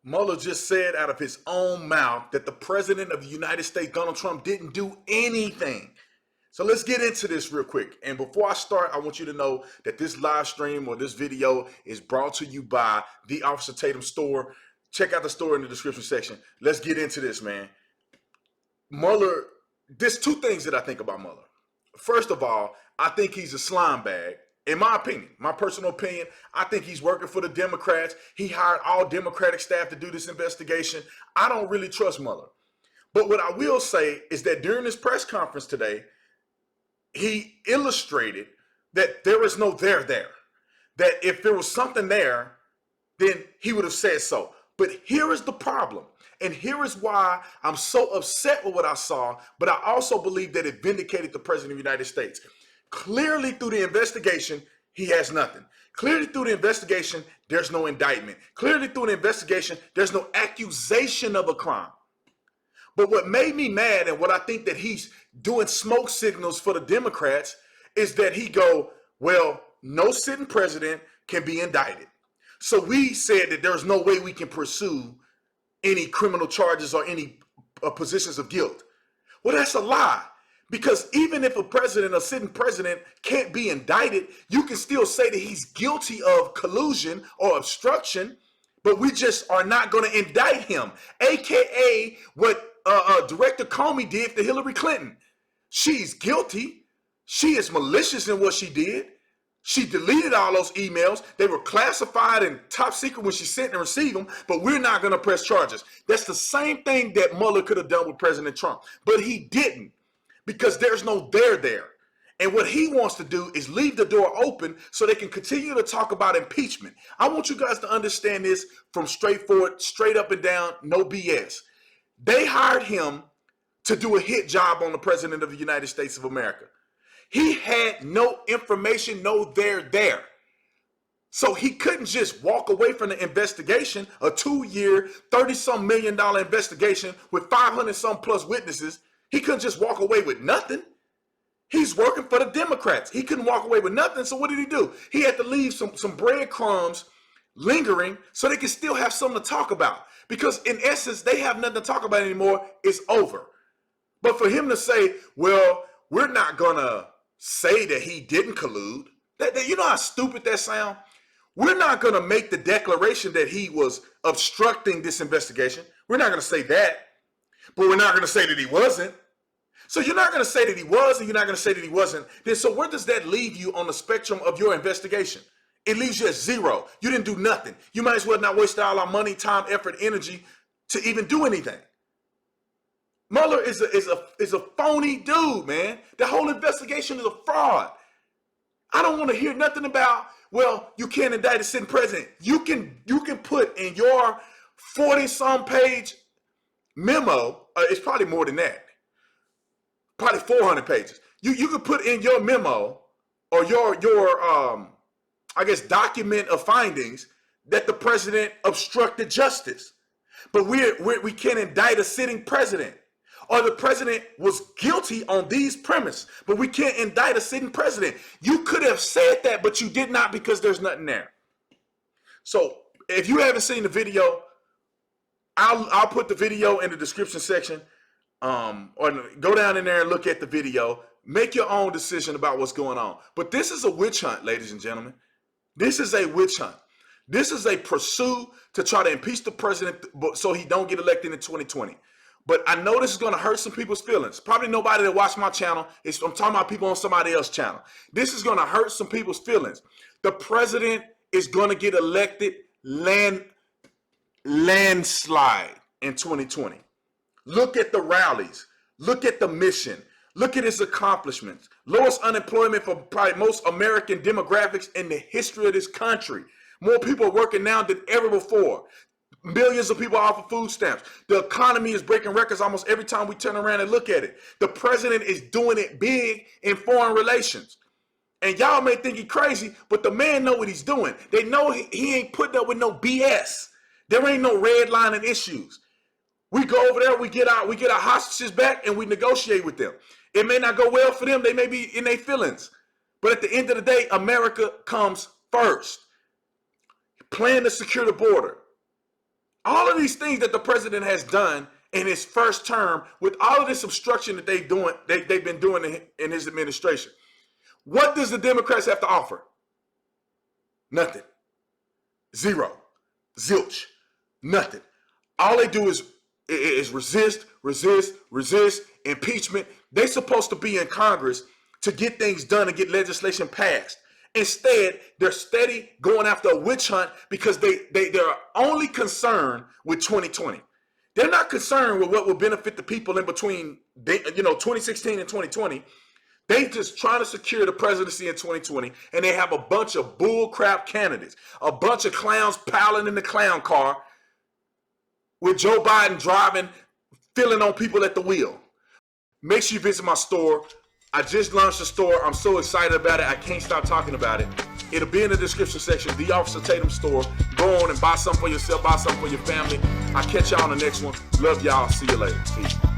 Mueller just said out of his own mouth that the president of the United States, Donald Trump, didn't do anything. So let's get into this real quick. And before I start, I want you to know that this live stream or this video is brought to you by the Officer Tatum store. Check out the store in the description section. Let's get into this, man. Mueller, there's two things that I think about Mueller. First of all, I think he's a slime bag. In my opinion, my personal opinion, I think he's working for the Democrats. He hired all Democratic staff to do this investigation. I don't really trust Mueller. But what I will say is that during this press conference today, he illustrated that there is no there there. That if there was something there, then he would have said so. But here is the problem. And here is why I'm so upset with what I saw, but I also believe that it vindicated the president of the United States. Clearly through the investigation, he has nothing. Clearly through the investigation, there's no indictment. Clearly through the investigation, there's no accusation of a crime. But what made me mad and what I think that he's doing smoke signals for the Democrats is that he go, well, no sitting president can be indicted. So we said that there's no way we can pursue any criminal charges or any positions of guilt. Well, that's a lie. Because even if a sitting president can't be indicted, you can still say that he's guilty of collusion or obstruction, but we just are not going to indict him. AKA what Director Comey did to Hillary Clinton. She's guilty. She is malicious in what she did. She deleted all those emails. They were classified and top secret when she sent and received them, but we're not going to press charges. That's the same thing that Mueller could have done with President Trump, but he didn't because there's no there there. And what he wants to do is leave the door open so they can continue to talk about impeachment. I want you guys to understand this from straightforward, straight up and down, no BS. They hired him to do a hit job on the president of the United States of America. He had no information, no there. So he couldn't just walk away from the investigation, a 2-year, $30-some million investigation with 500-some plus witnesses. He couldn't just walk away with nothing. He's working for the Democrats. He couldn't walk away with nothing. So what did he do? He had to leave some breadcrumbs lingering so they can still have something to talk about. Because in essence, they have nothing to talk about anymore. It's over. But for him to say, well, we're not going to say that he didn't collude. You know how stupid that sounds? We're not going to make the declaration that he was obstructing this investigation. We're not going to say that. But we're not going to say that he wasn't. So you're not going to say that he was and you're not going to say that he wasn't. Then so where does that leave you on the spectrum of your investigation? It leaves you at zero. You didn't do nothing. You might as well not waste all our money, time, effort, energy to even do anything. Mueller is a phony dude, man. The whole investigation is a fraud. I don't want to hear nothing about, well, you can't indict a sitting president. You can put in your 40-some page memo, it's probably more than that, probably 400 pages. You could put in your memo or your I guess document of findings that the president obstructed justice. But we can't indict a sitting president. Or the president was guilty on these premises, but we can't indict a sitting president. You could have said that, but you did not because there's nothing there. So if you haven't seen the video, I'll put the video in the description section. Or go down in there and look at the video. Make your own decision about what's going on. But this is a witch hunt, ladies and gentlemen. This is a witch hunt. This is a pursuit to try to impeach the president so he don't get elected in 2020. But I know this is going to hurt some people's feelings. Probably nobody that watched my channel. I'm talking about people on somebody else's channel. This is going to hurt some people's feelings. The president is going to get elected landslide in 2020. Look at the rallies. Look at the mission. Look at his accomplishments. Lowest unemployment for probably most American demographics in the history of this country. More people are working now than ever before. Millions of people off of food stamps. The economy is breaking records almost every time we turn around and look at it. The president is doing it big in foreign relations. And y'all may think he's crazy, but the man know what he's doing. They know he ain't putting up with no BS. There ain't no redlining issues. We go over there, we get our hostages back, and we negotiate with them. It may not go well for them. They may be in their feelings. But at the end of the day, America comes first. Plan to secure the border. All of these things that the president has done in his first term, with all of this obstruction that they've been doing in his administration, what does the Democrats have to offer? Nothing. Zero. Zilch. Nothing. All they do is resist, impeachment. They're supposed to be in Congress to get things done and get legislation passed. Instead, they're steady going after a witch hunt because they're only concerned with 2020. They're not concerned with what will benefit the people in between 2016 and 2020. They just trying to secure the presidency in 2020, and they have a bunch of bullcrap candidates, a bunch of clowns piling in the clown car with Joe Biden driving, filling on people at the wheel. Make sure you visit my store. I just launched a store. I'm so excited about it. I can't stop talking about it. It'll be in the description section. The Officer Tatum store. Go on and buy something for yourself. Buy something for your family. I'll catch y'all on the next one. Love y'all. See you later. Peace.